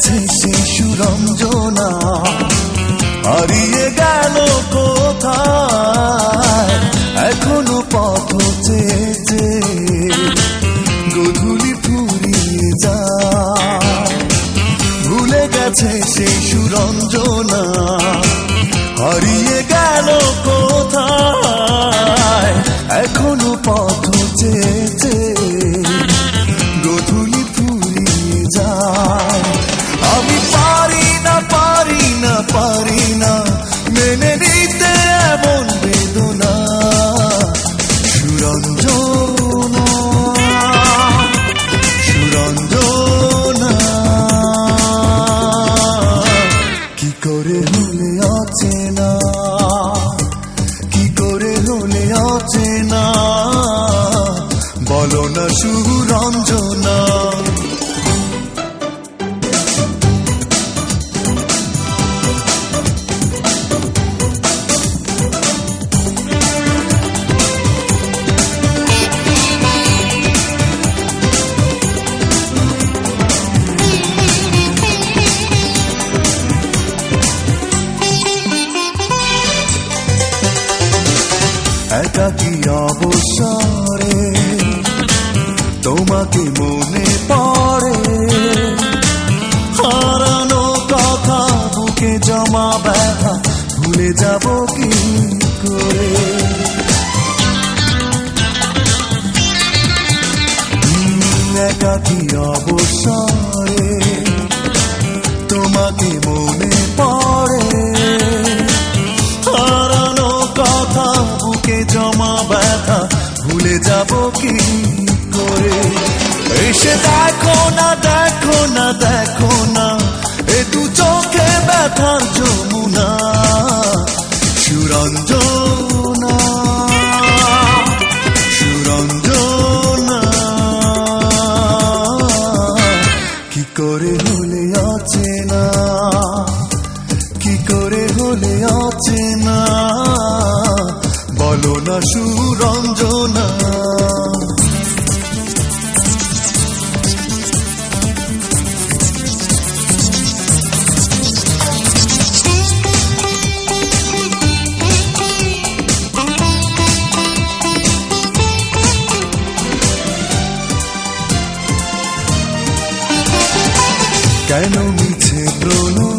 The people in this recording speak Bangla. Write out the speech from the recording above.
গেছে সেই সুরঞ্জনা, হারিয়ে গেল কোথায় এখনো পথ চেয়েছে, গোধূলি ফুরিয়ে যায়। ভুলে গেছে সেই সুরঞ্জনা, হারিয়ে গেল কোথায় এখনো পথ চেয়েছে, গোধূলি ফুরিয়ে যায়। আমি পারি না পারি না পারি না মেনে নিতে এমন বেদনা, সুরঞ্জনা সুরঞ্জনা, কি করে হলে অচেনা, কি করে হলে অচেনা, বলো না সুরঞ্জনা। একাকী অবসরে তোমাকে মনে পড়ে, হারানো কথা বুকে জমা ব্যথা ভুলে যাব কি করে। একাকী অবসরে তোমাকে মনে পড়ে, হারানো কথা বুকে জমা ব্যথা ভুলে যাব কি করে। এসে দেখো না দেখো না দেখো না এ দু চোখে ব্যথার যমুনা, সুরঞ্জনা সুরঞ্জনা, কি করে হলে অচেনা, কি করে হলে অচেনা, বলো না সুরঞ্জনা। কেন মিছে প্রণয়